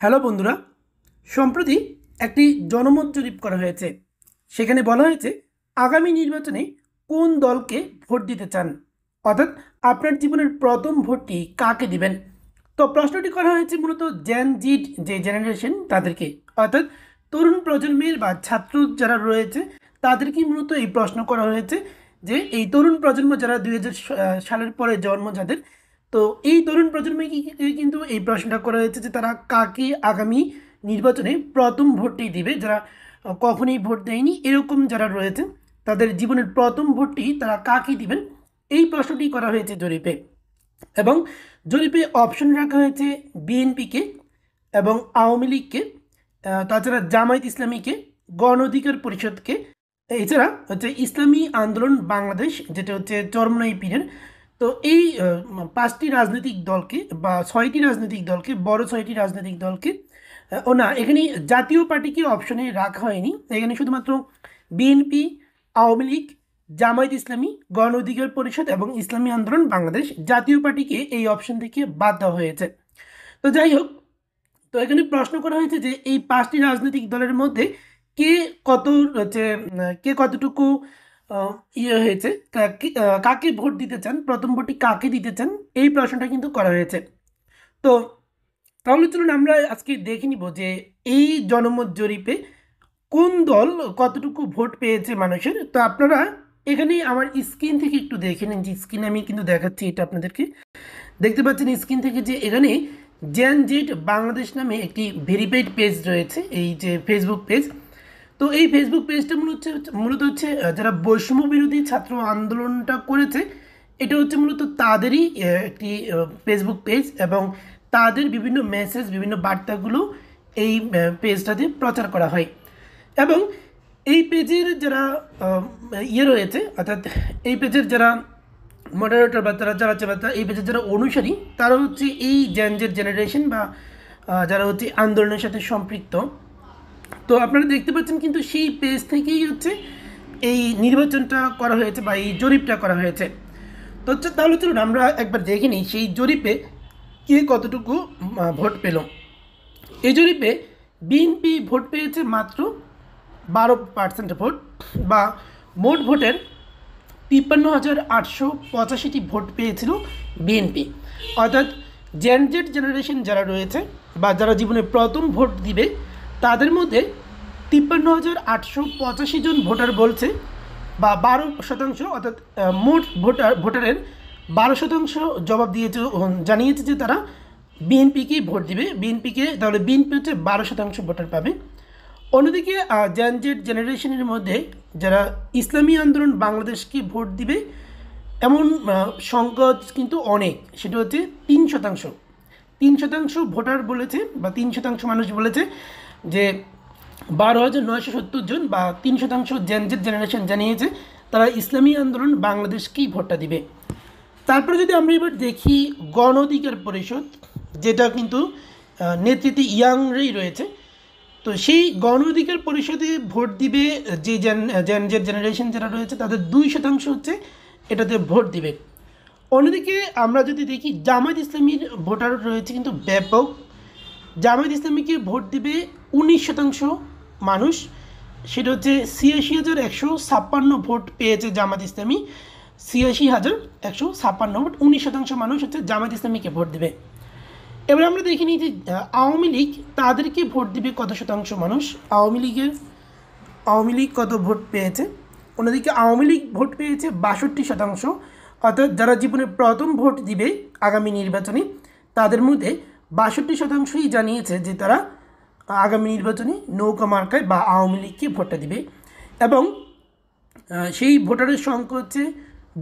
Hello বন্ধুরা, সম্প্রতি একটি জনমত জরিপ করা হয়েছে। সেখানে বলা হয়েছে আগামী নির্বাচনে কোন দলকে ভোট দিতে চান, অর্থাৎ আপনার জীবনের প্রথম ভোটটি কাকে দিবেন। তো প্রশ্নটি করা হয়েছে মূলত জেন জিড যে জেনারেশন তাদেরকে, অর্থাৎ তরুণ প্রজন্মের বা ছাত্র যারা রয়েছে তাদেরকেই মূলত এই প্রশ্ন করা হয়েছে যে এই তরুণ প্রজন্ম যারা 2000 সালের পরে জন্ম যাদের, তো এই তরুণ প্রজন্মকে কিন্তু এই প্রশ্নটা করা হয়েছে যে তারা কাকে আগামী নির্বাচনে প্রথম ভোটটি দিবে। যারা কখনোই ভোট দেয়নি এরকম যারা রয়েছে তাদের জীবনের প্রথম ভোটটি তারা কাকে দিবেন, এই প্রশ্নটি করা হয়েছে জরিপে। এবং জরিপে অপশন রাখা হয়েছে বিএনপিকে এবং আওয়ামী লীগকে, তাছাড়া জামায়াত ইসলামীকে, গণ অধিকার পরিষদকে, এছাড়া হচ্ছে ইসলামী আন্দোলন বাংলাদেশ যেটা হচ্ছে চরমনাই পীরের। তো এই পাঁচটি রাজনৈতিক দলকে বা ছয়টি রাজনৈতিক দলকে, বড় ছয়টি রাজনৈতিক দলকে, ও না, এখানে জাতীয় পার্টিকে অপশনে রাখা হয়নি। এখানে শুধুমাত্র বিএনপি, আওয়ামী লীগ, জামায়াত ইসলামী, গণ অধিকার পরিষদ এবং ইসলামী আন্দোলন বাংলাদেশ, জাতীয় পার্টিকে এই অপশন থেকে বাদ দেওয়া হয়েছে। তো যাই হোক, তো এখানে প্রশ্ন করা হয়েছে যে এই পাঁচটি রাজনৈতিক দলের মধ্যে কে কত হচ্ছে, কে কতটুকু ইয়ে হয়েছে, কাকে ভোট দিতে চান, প্রথম ভোটটি কাকে দিতে চান, এই প্রশ্নটা কিন্তু করা হয়েছে। তো তাহলে চলুন আমরা আজকে দেখে নিব যে এই জনমত জরিপে কোন দল কতটুকু ভোট পেয়েছে মানুষের। তো আপনারা এখানে আমার স্ক্রিন থেকে একটু দেখে নিন, যে স্ক্রিনে আমি কিন্তু দেখাচ্ছি এটা আপনাদেরকে। দেখতে পাচ্ছেন স্ক্রিন থেকে যে এখানে জেন জেড বাংলাদেশ নামে একটি ভেরিফাইড পেজ রয়েছে, এই যে ফেসবুক পেজ। তো এই ফেসবুক পেজটা মূলত হচ্ছে যারা বৈষম্য বিরোধী ছাত্র আন্দোলনটা করেছে, এটা হচ্ছে মূলত তাদেরই একটি ফেসবুক পেজ, এবং তাদের বিভিন্ন মেসেজ, বিভিন্ন বার্তাগুলো এই পেজটাতে প্রচার করা হয়। এবং এই পেজের যারা রয়েছে, অর্থাৎ এই পেজের যারা মডারেটর বা তারা চালাচ্ছে বা এই পেজের যারা অনুসারী, তারা হচ্ছে এই জেনজের জেনারেশন বা যারা হচ্ছে আন্দোলনের সাথে সম্পৃক্ত। তো আপনারা দেখতে পাচ্ছেন কিন্তু সেই পেজ থেকেই হচ্ছে এই নির্বাচনটা করা হয়েছে বা এই জরিপটা করা হয়েছে। তো হচ্ছে তাহলে চলুন আমরা একবার দেখে নিই সেই জরিপে কে কতটুকু ভোট পেল। এই জরিপে বিএনপি ভোট পেয়েছে মাত্র 12% ভোট, বা মোট ভোটের 53,885টি ভোট পেয়েছিল বিএনপি। অর্থাৎ জেনজেড জেনারেশন যারা রয়েছে বা যারা জীবনে প্রথম ভোট দিবে, তাদের মধ্যে 53,885 জন ভোটার বলছে, বা 12%, অর্থাৎ মোট ভোটারের 12% জবাব দিয়েছে, জানিয়েছে যে তারা বিএনপিকেই ভোট দিবে, বিএনপিকে। তাহলে বিএনপি হচ্ছে 12% ভোটার পাবে। অন্যদিকে জেনজেড জেনারেশনের মধ্যে যারা ইসলামী আন্দোলন বাংলাদেশকে ভোট দিবে এমন সংখ্যা কিন্তু অনেক, সেটা হচ্ছে 3%। 3% ভোটার বলেছে বা 3% মানুষ বলেছে যে 12,970 জন বা 3% জেনজেড জেনারেশন জানিয়েছে তারা ইসলামী আন্দোলন বাংলাদেশকেই ভোটটা দিবে। তারপরে যদি আমরা এবার দেখি গণ অধিকার পরিষদ, যেটা কিন্তু নেতৃত্বে ইয়াংরাই রয়েছে, তো সেই গণ অধিকার পরিষদে ভোট দিবে যে জেনজেড জেনারেশন যারা রয়েছে তাদের 2% হচ্ছে এটাতে ভোট দিবে। অন্যদিকে আমরা যদি দেখি জামায়াত ইসলামীর ভোটার রয়েছে কিন্তু ব্যাপক। জামায়াত ইসলামীকে ভোট দিবে 19% মানুষ, সেটা হচ্ছে 86,156 ভোট পেয়েছে জামায়াত ইসলামী। 86,156 ভোট, 19% মানুষ হচ্ছে জামায়াত ইসলামীকে ভোট দিবে। এবার আমরা দেখে নিই যে আওয়ামী লীগ তাদেরকে ভোট দিবে কত শতাংশ মানুষ, আওয়ামী লীগ কত ভোট পেয়েছে। অন্যদিকে আওয়ামী লীগ ভোট পেয়েছে 62%। অর্থাৎ যারা জীবনে প্রথম ভোট দিবে আগামী নির্বাচনে, তাদের মধ্যে 62%ই জানিয়েছে যে তারা আগামী নির্বাচনে নৌকা মার্কায় বা আওয়ামী লীগকে ভোটটা দিবে। এবং সেই ভোটারের সংখ্যা হচ্ছে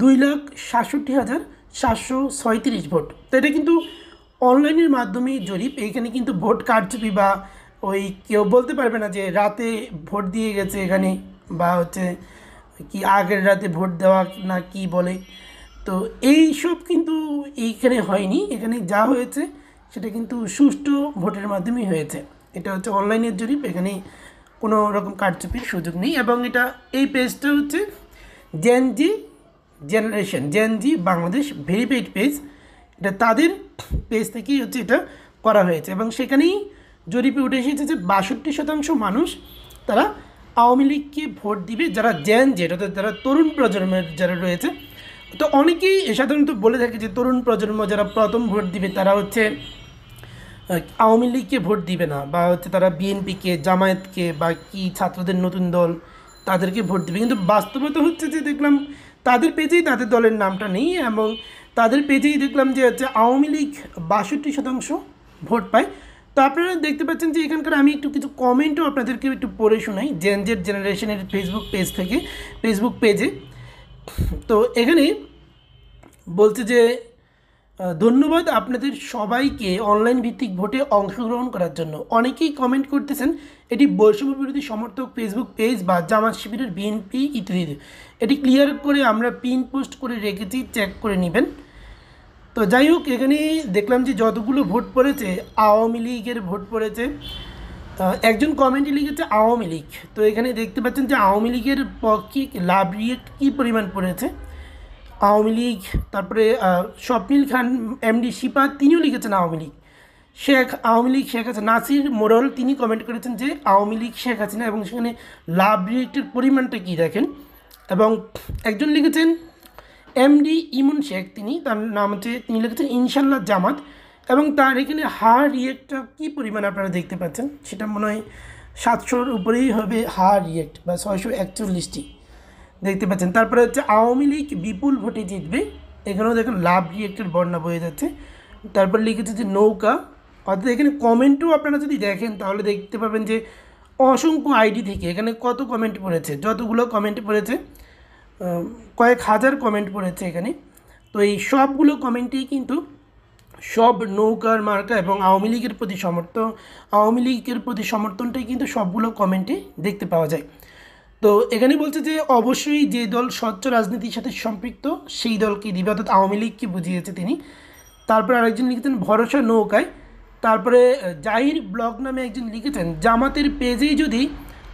2,67,737 ভোট। তো এটা কিন্তু অনলাইনের মাধ্যমে জরিপ, এইখানে কিন্তু ভোট কারচুপি বা ওই কেউ বলতে পারবে না যে রাতে ভোট দিয়ে গেছে এখানে, বা হচ্ছে কি আগের রাতে ভোট দেওয়া না কি বলে। তো এইসব কিন্তু এইখানে হয়নি, এখানে যা হয়েছে সেটা কিন্তু সুষ্ঠু ভোটের মাধ্যমেই হয়েছে। এটা হচ্ছে অনলাইনের জরিপ, এখানে কোনো রকম কারচুপির সুযোগ নেই। এবং এটা এই পেজটা হচ্ছে Gen Z generation, Gen Z Bangladesh verified page, এটা তাদের পেজ থেকেই হচ্ছে এটা করা হয়েছে। এবং সেখানেই জরিপে উঠে এসেছে যে ৬২% মানুষ তারা আওয়ামী লীগকে ভোট দিবে, যারা জেন জেড অর্থাৎ যারা তরুণ প্রজন্মের যারা রয়েছে। তো অনেকেই সাধারণত বলে থাকে যে তরুণ প্রজন্ম যারা প্রথম ভোট দিবে তারা হচ্ছে আওয়ামী লীগকে ভোট দিবে না, বা হচ্ছে তারা বিএনপিকে, জামায়াতকে বা কি ছাত্রদের নতুন দল তাদেরকে ভোট দিবে। কিন্তু বাস্তবতা হচ্ছে যে দেখলাম তাদের পেজেই তাদের দলের নামটা নেই, এবং তাদের পেজেই দেখলাম যে হচ্ছে আওয়ামী লীগ ৬২% ভোট পায়। তো আপনারা দেখতে পাচ্ছেন যে এখানকার আমি একটু কিছু কমেন্টও আপনাদেরকে একটু পড়ে শোনাই জেন জেড জেনারেশনের ফেসবুক পেজ থেকে, ফেসবুক পেজে। তো এখানে বলছে যে ধন্যবাদ আপনাদের সবাইকে অনলাইন ভিত্তিক ভোটে অংশগ্রহণ করার জন্য। অনেকেই কমেন্ট করতেছেন এটি বৈষম্য বিরোধী সমর্থক ফেসবুক পেজ বা জামাত শিবিরের বিএনপি ইত্যাদি। এটি ক্লিয়ার করে আমরা পিন পোস্ট করে রেখেছি, চেক করে নেবেন। তো যাই হোক, এখানে দেখলাম যে যতগুলো ভোট পড়েছে আওয়ামী লীগের ভোট পড়েছে। একজন কমেন্টে লিখেছে আওয়ামী লীগ। তো এখানে দেখতে পাচ্ছেন যে আওয়ামী লীগের পক্ষে লাভ রিয়েক্ট কী পরিমাণ পড়েছে আওয়ামী লীগ। তারপরে স্বপ্নিল খান এমডি শিপা তিনিও লিখেছেন আওয়ামী লীগ। আওয়ামী লীগ শেখ হাসিনা, নাসির মোরল তিনি কমেন্ট করেছেন যে আওয়ামী লীগ শেখ হাসিনা, এবং সেখানে লাভ রিয়েক্টের পরিমাণটা কী দেখেন। এবং একজন লিখেছেন এমডি ইমন শেখ, তার নাম হচ্ছে, তিনি লিখেছেন ইনশাল্লাহ জামাত, এবং তার এখানে হার রিয়েক্টটা কী পরিমাণ আপনারা দেখতে পাচ্ছেন, সেটা মনে হয় 700-র উপরেই হবে হার রিয়েক্ট, বা 641টি দেখতে পাচ্ছেন। তারপরে হচ্ছে আওয়ামী লীগ বিপুল ভোটে জিতবে, এখানেও দেখেন লাভ রিয়েক্টের বর্ণনা বয়ে যাচ্ছে। তারপর লিখেছে যে নৌকা, অর্থাৎ এখানে কমেন্টও আপনারা যদি দেখেন তাহলে দেখতে পাবেন যে অসংখ্য আইডি থেকে এখানে কত কমেন্ট পড়েছে, যতগুলো কমেন্ট পড়েছে কয়েক হাজার কমেন্ট পড়েছে এখানে। তো এই সবগুলো কমেন্টেই কিন্তু সব নৌকার মার্কা এবং আওয়ামী লীগের প্রতি সমর্থনটাই কিন্তু সবগুলো কমেন্টে দেখতে পাওয়া যায়। তো এখানে বলছে যে অবশ্যই যে দল স্বচ্ছ রাজনীতির সাথে সম্পৃক্ত সেই দলকে দিবে, অর্থাৎ আওয়ামী লীগকে বুঝিয়েছে তিনি। তারপরে আরেকজন লিখেছেন ভরসা নৌকায়। তারপরে জাহির ব্লগ নামে একজন লিখেছেন জামাতের পেজেই যদি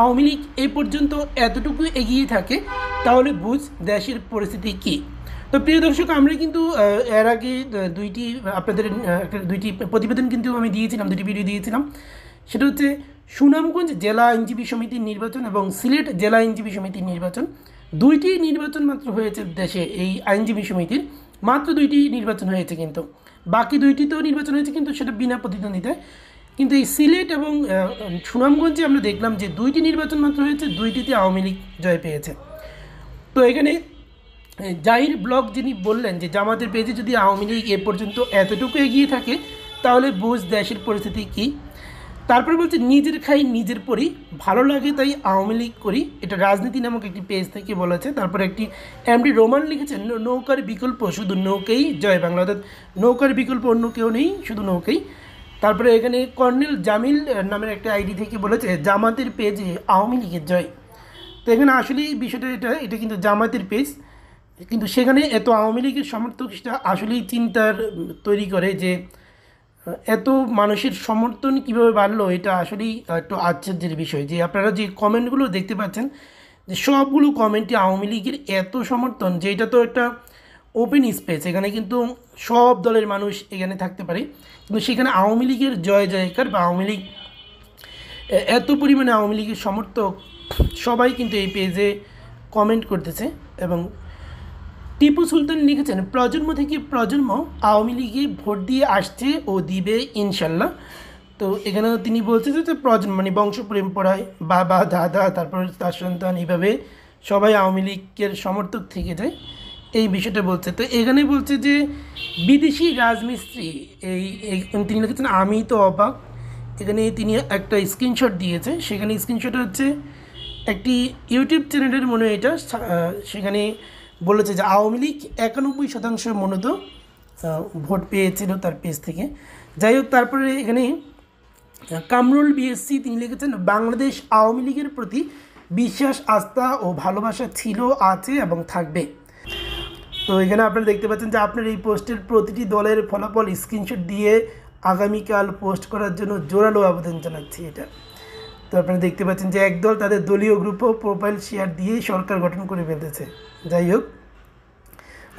আওয়ামী লীগ এ পর্যন্ত এতটুকু এগিয়ে থাকে তাহলে বুঝ দেশের পরিস্থিতি কী। তো প্রিয় দর্শক, আমরা কিন্তু এর আগে দুইটি প্রতিবেদন কিন্তু আমি দিয়েছিলাম, দুটি ভিডিও দিয়েছিলাম। সেটা হচ্ছে সুনামগঞ্জ জেলা আইনজীবী সমিতির নির্বাচন এবং সিলেট জেলা আইনজীবী সমিতির নির্বাচন। দুইটি নির্বাচন মাত্র হয়েছে দেশে, এই আইনজীবী সমিতির মাত্র দুইটি নির্বাচন হয়েছে, কিন্তু বাকি দুইটিতেও নির্বাচন হয়েছে কিন্তু সেটা বিনা প্রতিদ্বন্দ্বিতায়। কিন্তু এই সিলেট এবং সুনামগঞ্জে আমরা দেখলাম যে দুইটি নির্বাচন মাত্র হয়েছে, দুইটিতে আওয়ামী লীগ জয় পেয়েছে। তো এখানে জাহির ব্লগ যিনি বললেন যে জামাতের পেজে যদি আওয়ামী লীগ এ পর্যন্ত এতটুকু এগিয়ে থাকে তাহলে বুঝ দেশের পরিস্থিতি কী। তারপরে বলছে নিজের খাই নিজের পড়ি, ভালো লাগে তাই আওয়ামী লীগ করি, এটা রাজনীতি নামক একটি পেজ থেকে বলেছে। তারপরে একটি এমডি রোমান লিখেছেন নৌকার বিকল্প শুধু নৌকেই জয় বাংলা, অর্থাৎ নৌকার বিকল্প অন্য কেউ নেই, শুধু নৌকেই। তারপরে এখানে কর্নেল জামিল নামের একটা আইডি থেকে বলেছে জামাতের পেজে আওয়ামী লীগের জয়। তো এখানে আসলেই বিষয়টা এটা কিন্তু জামাতের পেজ, কিন্তু সেখানে এত আওয়ামী লীগের সমর্থক, সেটা আসলেই চিন্তার তৈরি করে যে এত মানুষের সমর্থন কীভাবে বাড়লো। এটা আসলেই একটু আশ্চর্যের বিষয় যে আপনারা যে কমেন্টগুলো দেখতে পাচ্ছেন যে সবগুলো কমেন্টে আওয়ামী লীগের এত সমর্থন, যে এটা তো একটা ওপেন স্পেস, এখানে কিন্তু সব দলের মানুষ এখানে থাকতে পারে, কিন্তু সেখানে আওয়ামী লীগের জয় জয়কার বা আওয়ামী লীগ এত পরিমাণে আওয়ামী লীগের সমর্থক সবাই কিন্তু এই পেজে কমেন্ট করতেছে। এবং টিপু সুলতান লিখেছেন প্রজন্ম থেকে প্রজন্ম আওয়ামী লীগে ভোট দিয়ে আসছে ও দিবে ইনশাল্লাহ। তো এখানেও তিনি বলছে যে প্রজন্ম মানে বংশ পরম্পরায় বাবা দাদা তারপর তার সন্তান এইভাবে সবাই আওয়ামী লীগের সমর্থক থেকে যায়, এই বিষয়টা বলছে। তো এখানে বলছে যে বিদেশি রাজমিস্ত্রি তিনি লিখেছেন আমি তো অবাক। এখানে তিনি একটা স্ক্রিনশট দিয়েছে, সেখানে স্ক্রিনশট হচ্ছে একটি ইউটিউব চ্যানেলের মনে হয় এটা, সেখানে বলেছে যে আওয়ামী লীগ 91% মূলত ভোট পেয়েছিল তার পেজ থেকে। যাই হোক, তারপরে এখানে কামরুল বিএসসি তিনি লিখেছেন বাংলাদেশ আওয়ামী লীগের প্রতি বিশ্বাস আস্থা ও ভালোবাসা ছিল, আছে এবং থাকবে। তো এখানে আপনারা দেখতে পাচ্ছেন যে আপনার এই পোস্টের প্রতিটি দলের ফলাফল স্ক্রিনশট দিয়ে আগামীকাল পোস্ট করার জন্য জোরালো আবেদন জানাচ্ছি এটা। তো আপনারা দেখতে পাচ্ছেন যে একদল তাদের দলীয় গ্রুপ ও প্রোফাইল শেয়ার দিয়ে সরকার গঠন করে ফেলতেছে। যাই হোক,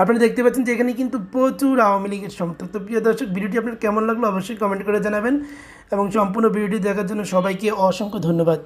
আপনারা দেখতে পাচ্ছেন যে এখানে কিন্তু প্রচুর আওয়ামী লীগের সমর্থক। তো প্রিয় দর্শক, ভিডিওটি আপনার কেমন লাগলো অবশ্যই কমেন্ট করে জানাবেন এবং সম্পূর্ণ ভিডিওটি দেখার জন্য সবাইকে অসংখ্য ধন্যবাদ।